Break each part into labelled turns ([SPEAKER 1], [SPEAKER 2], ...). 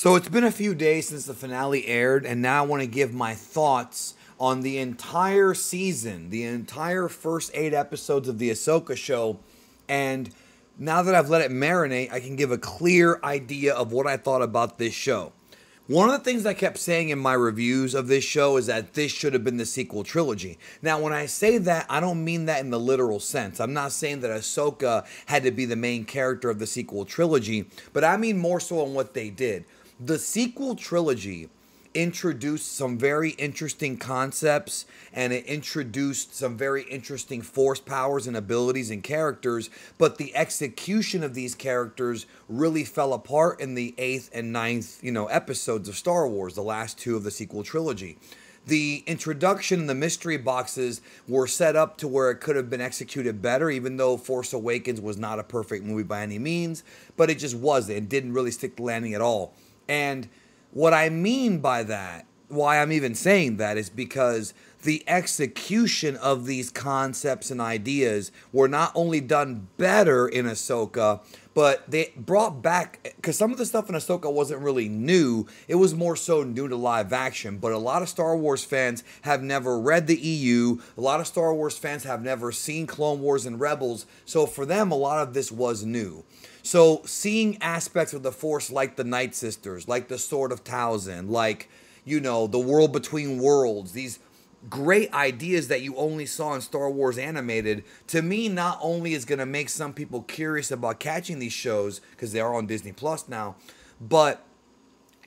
[SPEAKER 1] So it's been a few days since the finale aired, and now I want to give my thoughts on the entire season, the entire first 8 episodes of the Ahsoka show. And now that I've let it marinate, I can give a clear idea of what I thought about this show. One of the things I kept saying in my reviews of this show is that this should have been the sequel trilogy. Now, when I say that, I don't mean that in the literal sense. I'm not saying that Ahsoka had to be the main character of the sequel trilogy, but I mean more so on what they did. The sequel trilogy introduced some very interesting concepts, and it introduced some very interesting force powers and abilities and characters, but the execution of these characters really fell apart in the 8th and 9th, episodes of Star Wars, the last 2 of the sequel trilogy. The introduction and the mystery boxes were set up to where it could have been executed better, even though Force Awakens was not a perfect movie by any means, but it just wasn't. It didn't really stick the landing at all. And what I mean by that, why I'm even saying that, is because the execution of these concepts and ideas were not only done better in Ahsoka, but they brought back, because some of the stuff in Ahsoka wasn't really new, it was more so new to live action. But a lot of Star Wars fans have never read the EU, a lot of Star Wars fans have never seen Clone Wars and Rebels, so for them a lot of this was new. So seeing aspects of the Force like the Night Sisters, like the Sword of Towson, like, the World Between Worlds, these great ideas that you only saw in Star Wars animated, to me not only is going to make some people curious about catching these shows, because they are on Disney Plus now, but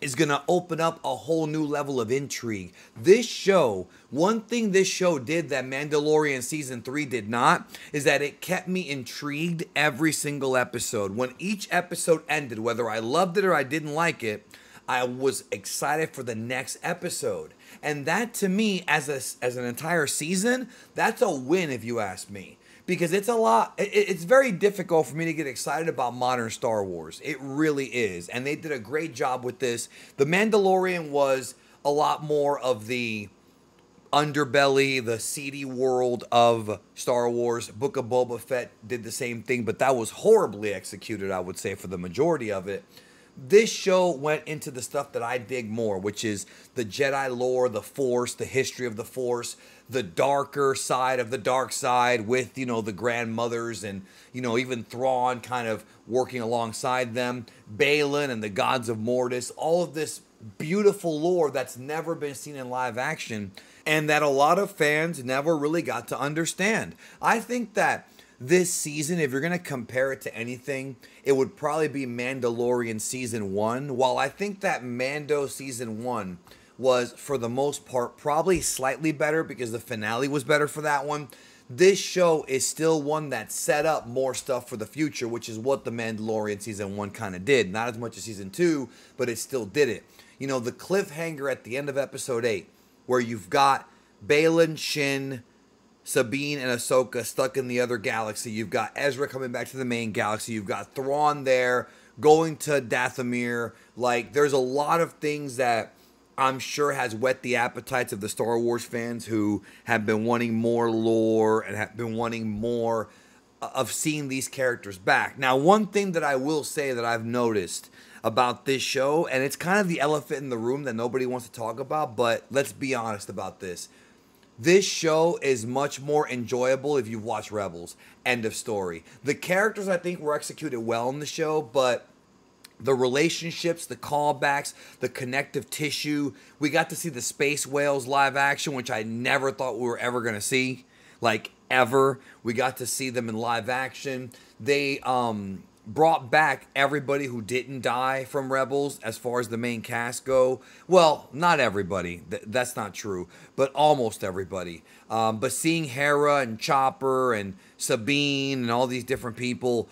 [SPEAKER 1] is going to open up a whole new level of intrigue. This show, one thing this show did that Mandalorian Season 3 did not, is that it kept me intrigued every single episode. When each episode ended, whether I loved it or I didn't like it, I was excited for the next episode. And that, to me, as an entire season, that's a win if you ask me. Because it's very difficult for me to get excited about modern Star Wars. It really is. And they did a great job with this. The Mandalorian was a lot more of the underbelly, the seedy world of Star Wars. Book of Boba Fett did the same thing, but that was horribly executed, I would say, for the majority of it. This show went into the stuff that I dig more, which is the Jedi lore, the Force, the history of the Force, the darker side of the dark side with, the grandmothers and, even Thrawn kind of working alongside them, Balin and the gods of Mortis, all of this beautiful lore that's never been seen in live action and that a lot of fans never really got to understand. I think that this season, if you're going to compare it to anything, it would probably be Mandalorian Season 1. While I think that Mando Season 1 was, for the most part, probably slightly better because the finale was better for that one, this show is still one that set up more stuff for the future, which is what the Mandalorian Season 1 kind of did. Not as much as Season 2, but it still did it. The cliffhanger at the end of Episode 8, where you've got Balin, Shin, Sabine and Ahsoka stuck in the other galaxy. You've got Ezra coming back to the main galaxy. You've got Thrawn there, going to Dathomir. Like, there's a lot of things that I'm sure has whet the appetites of the Star Wars fans who have been wanting more lore and have been wanting more of seeing these characters back. Now, one thing that I will say that I've noticed about this show, and it's kind of the elephant in the room that nobody wants to talk about, but let's be honest about this. This show is much more enjoyable if you've watched Rebels. End of story. The characters, I think, were executed well in the show, but the relationships, the callbacks, the connective tissue. We got to see the Space Whales live action, which I never thought we were ever going to see. Like, ever. We got to see them in live action. They brought back everybody who didn't die from Rebels as far as the main cast go. Well, not everybody. That's not true. But almost everybody. But seeing Hera and Chopper and Sabine and all these different people,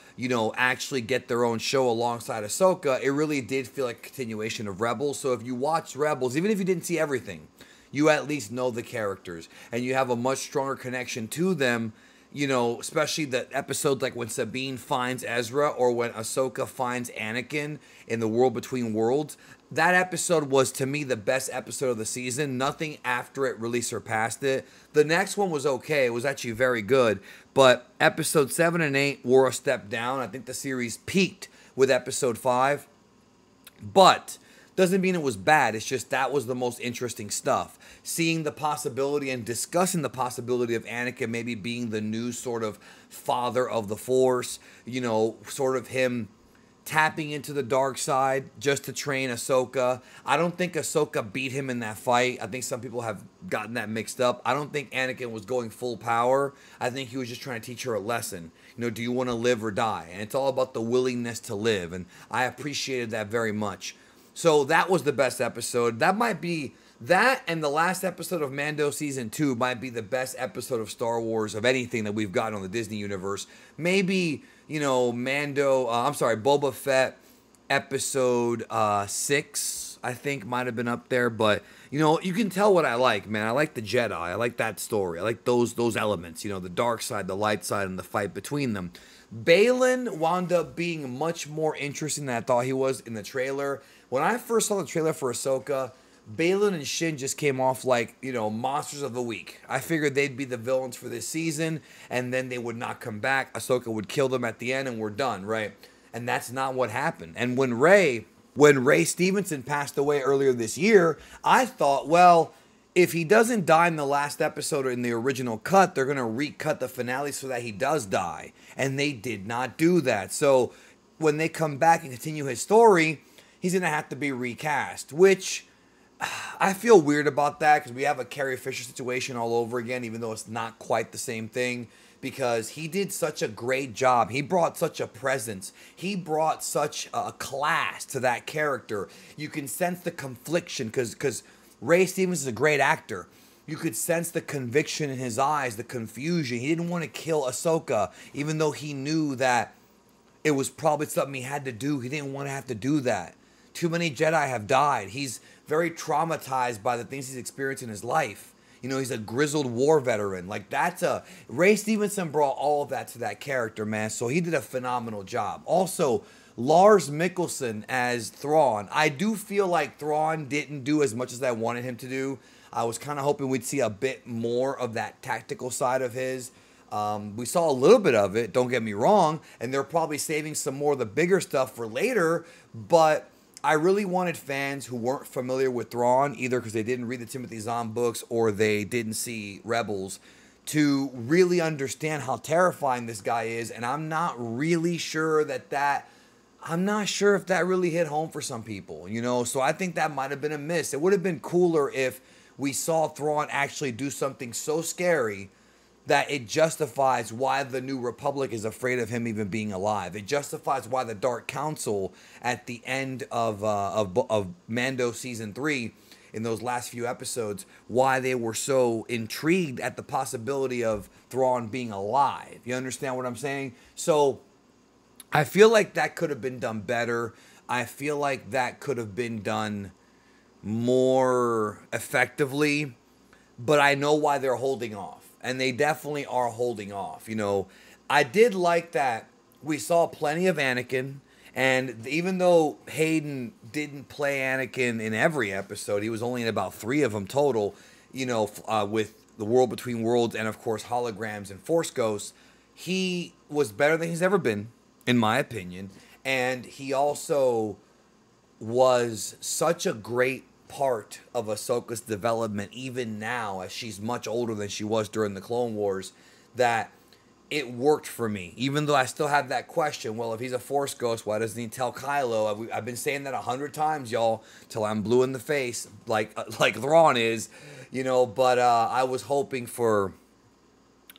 [SPEAKER 1] actually get their own show alongside Ahsoka, it really did feel like a continuation of Rebels. So if you watch Rebels, even if you didn't see everything, you at least know the characters. And you have a much stronger connection to them, especially the episodes like when Sabine finds Ezra or when Ahsoka finds Anakin in the World Between Worlds. That episode was, to me, the best episode of the season. Nothing after it really surpassed it. The next one was okay. It was actually very good. But episode 7 and 8 were a step down. I think the series peaked with episode 5. But Doesn't mean it was bad. It's just that was the most interesting stuff. Seeing the possibility and discussing the possibility of Anakin maybe being the new sort of father of the Force, sort of him tapping into the dark side just to train Ahsoka. I don't think Ahsoka beat him in that fight. I think some people have gotten that mixed up. I don't think Anakin was going full power. I think he was just trying to teach her a lesson. Do you want to live or die? And it's all about the willingness to live. And I appreciated that very much. So that was the best episode. That might be, that and the last episode of Mando Season 2 might be the best episode of Star Wars of anything that we've gotten on the Disney universe. Maybe, Boba Fett episode 6, I think might have been up there. But, you can tell what I like, man. I like the Jedi. I like that story. I like those elements, the dark side, the light side, and the fight between them. Baylan wound up being much more interesting than I thought he was in the trailer. When I first saw the trailer for Ahsoka, Baylan and Shin just came off like, monsters of the week. I figured they'd be the villains for this season, and then they would not come back. Ahsoka would kill them at the end, and we're done, right? And that's not what happened. And when Ray Stevenson passed away earlier this year, I thought, well, if he doesn't die in the last episode or in the original cut, they're going to recut the finale so that he does die. And they did not do that. So when they come back and continue his story, he's going to have to be recast, which I feel weird about that because we have a Carrie Fisher situation all over again, even though it's not quite the same thing, because he did such a great job. He brought such a presence. He brought such a class to that character. You can sense the confliction because Ray Stevens is a great actor. You could sense the conviction in his eyes, the confusion. He didn't want to kill Ahsoka, even though he knew that it was probably something he had to do. He didn't want to have to do that. Too many Jedi have died. He's very traumatized by the things he's experienced in his life. He's a grizzled war veteran. Ray Stevenson brought all of that to that character, man. So he did a phenomenal job. Also, Lars Mikkelsen as Thrawn. I do feel like Thrawn didn't do as much as I wanted him to do. I was kind of hoping we'd see a bit more of that tactical side of his. We saw a little bit of it, don't get me wrong, and they're probably saving some more of the bigger stuff for later, but I really wanted fans who weren't familiar with Thrawn, either because they didn't read the Timothy Zahn books or they didn't see Rebels, to really understand how terrifying this guy is, and I'm not really sure I'm not sure if that really hit home for some people, so I think that might have been a miss. It would have been cooler if we saw Thrawn actually do something so scary that it justifies why the New Republic is afraid of him even being alive. It justifies why the Dark Council at the end of Mando Season 3, in those last few episodes, why they were so intrigued at the possibility of Thrawn being alive. You understand what I'm saying? So I feel like that could have been done better. I feel like that could have been done more effectively, but I know why they're holding off. And they definitely are holding off. I did like that we saw plenty of Anakin. And even though Hayden didn't play Anakin in every episode, he was only in about 3 of them total, with The World Between Worlds and, of course, Holograms and Force Ghosts, he was better than he's ever been, in my opinion. And he also was such a great part of Ahsoka's development, even now, as she's much older than she was during the Clone Wars, that it worked for me. Even though I still have that question, well, if he's a Force Ghost, why doesn't he tell Kylo? I've been saying that 100 times, y'all, till I'm blue in the face, like Thrawn is, but I was hoping for,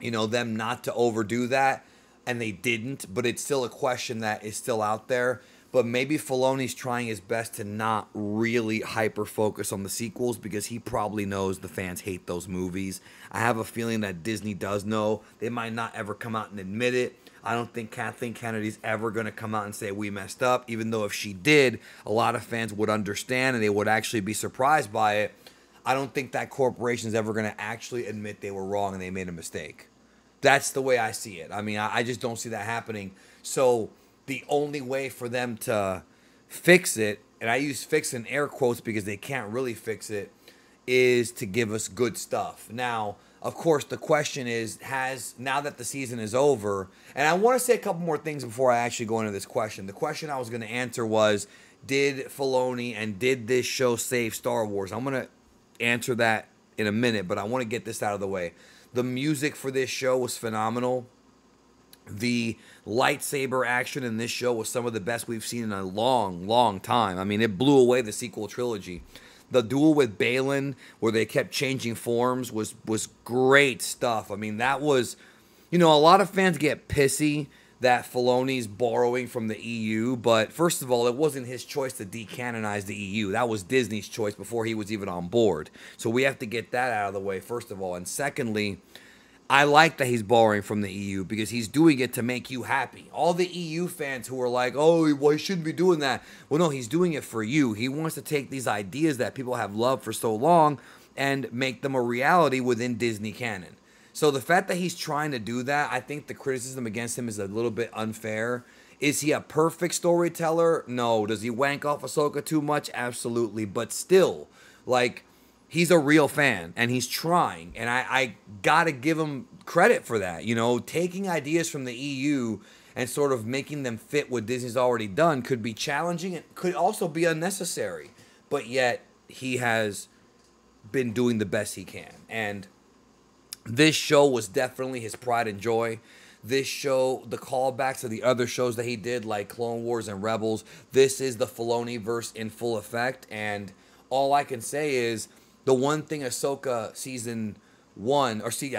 [SPEAKER 1] them not to overdo that, and they didn't, but it's still a question that is still out there. But maybe Filoni's trying his best to not really hyper-focus on the sequels because he probably knows the fans hate those movies. I have a feeling that Disney does know. They might not ever come out and admit it. I don't think Kathleen Kennedy's ever going to come out and say we messed up, even though if she did, a lot of fans would understand and they would actually be surprised by it. I don't think that corporation is ever going to actually admit they were wrong and they made a mistake. That's the way I see it. I mean, I just don't see that happening. So the only way for them to fix it, and I use fix in air quotes because they can't really fix it, is to give us good stuff. Now, of course, the question is, now that the season is over, and I want to say a couple more things before I actually go into this question. The question I was going to answer was, did Filoni and did this show save Star Wars? I'm going to answer that in a minute, but I want to get this out of the way. The music for this show was phenomenal. The lightsaber action in this show was some of the best we've seen in a long, long time. I mean, it blew away the sequel trilogy. The duel with Balin, where they kept changing forms, was great stuff. I mean, that was, a lot of fans get pissy that Filoni's borrowing from the EU, but first of all, it wasn't his choice to decanonize the EU. That was Disney's choice before he was even on board. So we have to get that out of the way, first of all. And secondly, I like that he's borrowing from the EU because he's doing it to make you happy. All the EU fans who are like, oh, well, he shouldn't be doing that. Well, no, he's doing it for you. He wants to take these ideas that people have loved for so long and make them a reality within Disney canon. So the fact that he's trying to do that, I think the criticism against him is a little bit unfair. Is he a perfect storyteller? No. Does he wank off Ahsoka too much? Absolutely. But still, he's a real fan, and he's trying, and I got to give him credit for that. Taking ideas from the EU and sort of making them fit what Disney's already done could be challenging. It could also be unnecessary, but yet he has been doing the best he can. And this show was definitely his pride and joy. This show, the callbacks to the other shows that he did, like Clone Wars and Rebels, this is the Filoni-verse in full effect, and all I can say is, the one thing Ahsoka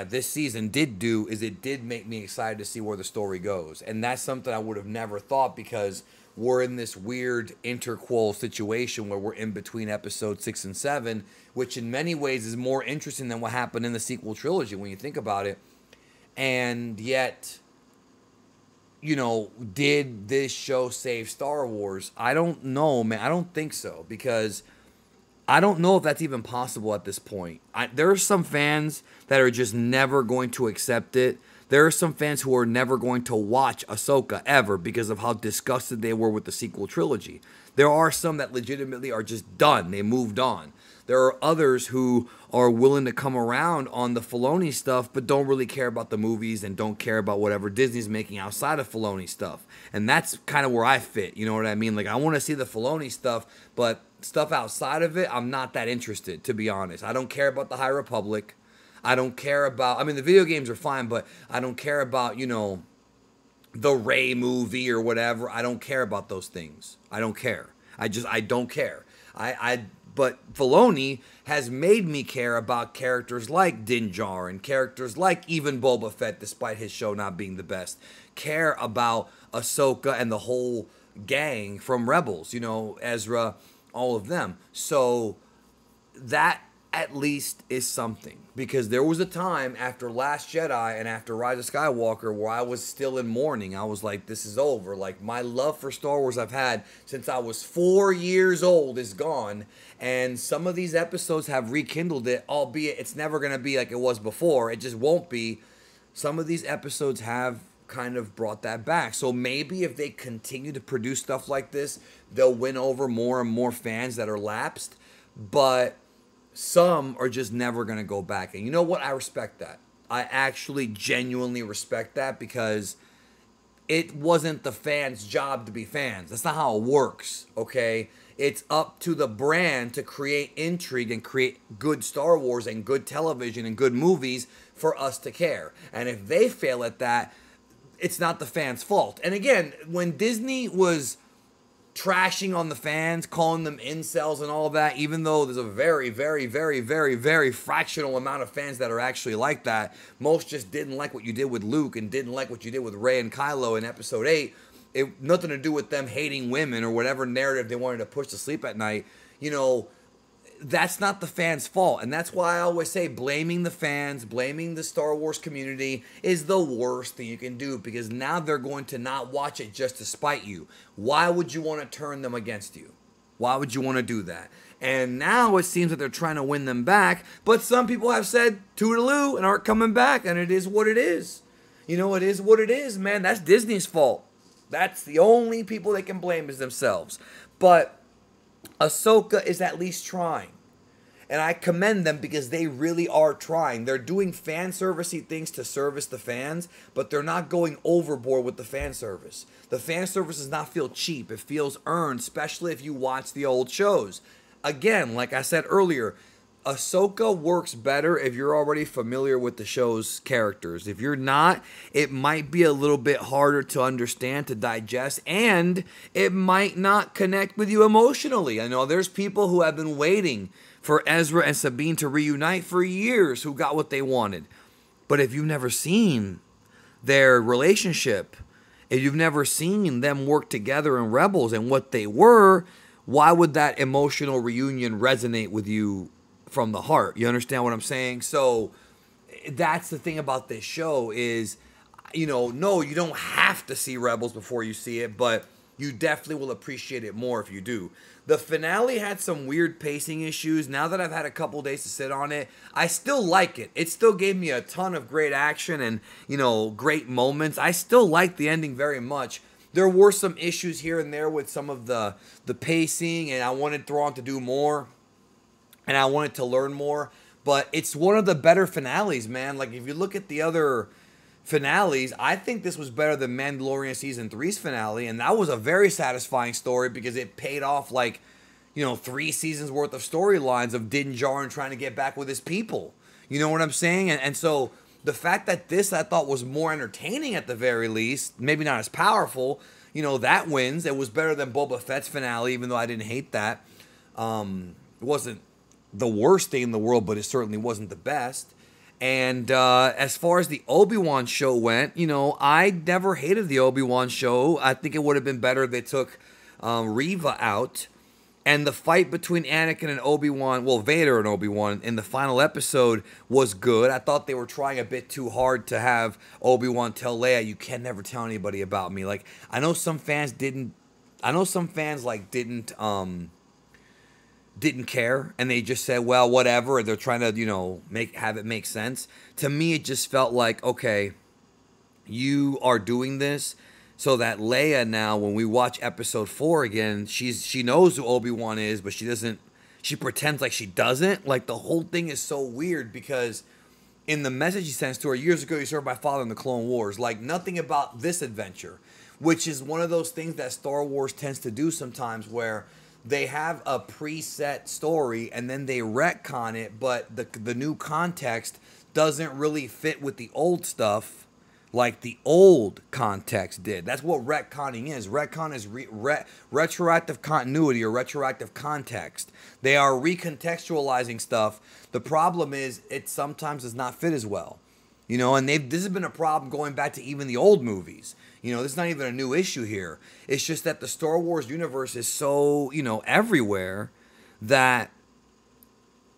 [SPEAKER 1] this season did do is it did make me excited to see where the story goes. And that's something I would have never thought because we're in this weird interquel situation where we're in between episodes 6 and 7, which in many ways is more interesting than what happened in the sequel trilogy when you think about it. And yet, did this show save Star Wars? I don't know, man. I don't think so because I don't know if that's even possible at this point. There are some fans that are just never going to accept it. There are some fans who are never going to watch Ahsoka ever because of how disgusted they were with the sequel trilogy. There are some that legitimately are just done. They moved on. There are others who are willing to come around on the Filoni stuff but don't really care about the movies and don't care about whatever Disney's making outside of Filoni stuff. And that's kind of where I fit, you know what I mean? I want to see the Filoni stuff, but stuff outside of it, I'm not that interested, to be honest. I don't care about the High Republic. I don't care about, the video games are fine, but I don't care about, the Rey movie or whatever. I don't care about those things. I don't care. I don't care. But Filoni has made me care about characters like Din Djarin and characters like even Boba Fett, despite his show not being the best. Care about Ahsoka and the whole gang from Rebels, Ezra, all of them. So that at least is something. Because there was a time after Last Jedi and after Rise of Skywalker where I was still in mourning. I was like, this is over. My love for Star Wars I've had since I was 4 years old is gone. And some of these episodes have rekindled it, albeit it's never going to be like it was before. It just won't be. Some of these episodes have kind of brought that back. So maybe if they continue to produce stuff like this, they'll win over more and more fans that are lapsed. But some are just never going to go back. And you know what? I respect that. I actually genuinely respect that because it wasn't the fans' job to be fans. That's not how it works, okay? It's up to the brand to create intrigue and create good Star Wars and good television and good movies for us to care. And if they fail at that, it's not the fans' fault. And again, when Disney was trashing on the fans, calling them incels and all that, even though there's a very, very, very, very, very fractional amount of fans that are actually like that. Most just didn't like what you did with Luke and didn't like what you did with Rey and Kylo in episode 8. Nothing to do with them hating women or whatever narrative they wanted to push to sleep at night. That's not the fans' fault. And that's why I always say blaming the fans, blaming the Star Wars community is the worst thing you can do because now they're going to not watch it just to spite you. Why would you want to turn them against you? Why would you want to do that? And now it seems that they're trying to win them back, but some people have said toodaloo and aren't coming back, and it is what it is. It is what it is, man. That's Disney's fault. That's the only people they can blame is themselves. But Ahsoka is at least trying. And I commend them because they really are trying. They're doing fan servicey things to service the fans, but they're not going overboard with the fan service. The fan service does not feel cheap. It feels earned, especially if you watch the old shows. Again, like I said earlier, Ahsoka works better if you're already familiar with the show's characters. If you're not, it might be a little bit harder to understand, to digest, and it might not connect with you emotionally. I know there's people who have been waiting for Ezra and Sabine to reunite for years who got what they wanted. But if you've never seen their relationship, if you've never seen them work together in Rebels and what they were, why would that emotional reunion resonate with you from the heart? You understand what I'm saying? So that's the thing about this show is, no, you don't have to see Rebels before you see it, but you definitely will appreciate it more if you do. The finale had some weird pacing issues. Now that I've had a couple days to sit on it, I still like it. It still gave me a ton of great action and, great moments. I still like the ending very much. There were some issues here and there with some of the pacing, and I wanted Thrawn to do more, and I wanted to learn more. But it's one of the better finales, man. Like, if you look at the other finales, I think this was better than Mandalorian Season 3's finale, and that was a very satisfying story because it paid off, 3 seasons worth of storylines of Din Djarin trying to get back with his people. You know what I'm saying? And so the fact that this, I thought, was more entertaining at the very least, maybe not as powerful, that wins. It was better than Boba Fett's finale, even though I didn't hate that. It wasn't the worst thing in the world, but it certainly wasn't the best. And as far as the Obi-Wan show went, I never hated the Obi-Wan show. I think it would have been better if they took Reva out. And the fight between Anakin and Obi-Wan, well, Vader and Obi-Wan in the final episode was good. I thought they were trying a bit too hard to have Obi-Wan tell Leia, "You can never tell anybody about me." Like, I know some fans didn't care, and they just said, well, whatever. They're trying to, have it make sense. To me, it just felt like, okay, you are doing this so that Leia now, when we watch episode 4 again, she knows who Obi-Wan is, but she pretends like she doesn't. Like, the whole thing is so weird because in the message he sends to her, "Years ago you served my father in the Clone Wars." Like, nothing about this adventure, which is one of those things that Star Wars tends to do sometimes where they have a preset story and then they retcon it, but the new context doesn't really fit with the old stuff like the old context did. That's what retconning is. Retcon is retroactive continuity or retroactive context. They are recontextualizing stuff. The problem is it sometimes does not fit as well. And this has been a problem going back to even the old movies. This is not even a new issue here. It's just that the Star Wars universe is so, everywhere that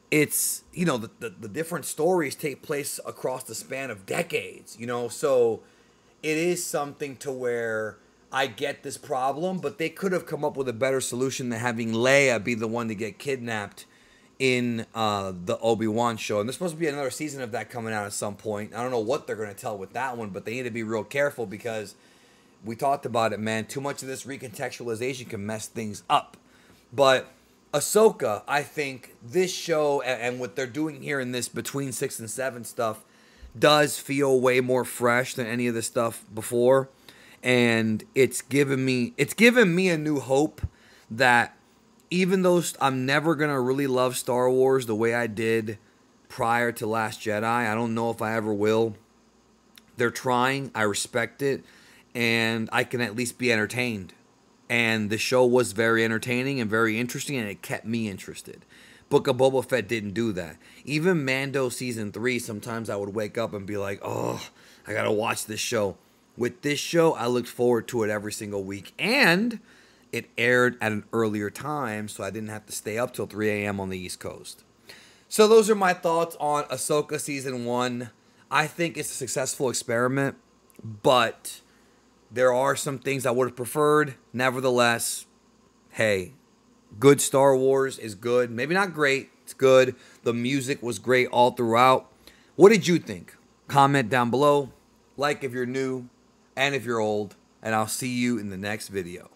[SPEAKER 1] it's, the different stories take place across the span of decades, so it is something to where I get this problem, but they could have come up with a better solution than having Leia be the one to get kidnapped in the Obi-Wan show. And there's supposed to be another season of that coming out at some point. I don't know what they're going to tell with that one, but they need to be real careful because we talked about it, man. Too much of this recontextualization can mess things up. But Ahsoka, I think this show and what they're doing here in this between 6 and 7 stuff does feel way more fresh than any of the stuff before. And it's given me a new hope that even though I'm never going to really love Star Wars the way I did prior to Last Jedi, I don't know if I ever will. They're trying. I respect it. And I can at least be entertained. And the show was very entertaining and very interesting, and it kept me interested. Book of Boba Fett didn't do that. Even Mando Season 3, sometimes I would wake up and be like, oh, I got to watch this show. With this show, I looked forward to it every single week. And it aired at an earlier time, so I didn't have to stay up till 3 a.m. on the East Coast. So those are my thoughts on Ahsoka Season 1. I think it's a successful experiment, but there are some things I would have preferred. Nevertheless, hey, good Star Wars is good. Maybe not great. It's good. The music was great all throughout. What did you think? Comment down below. Like if you're new and if you're old. And I'll see you in the next video.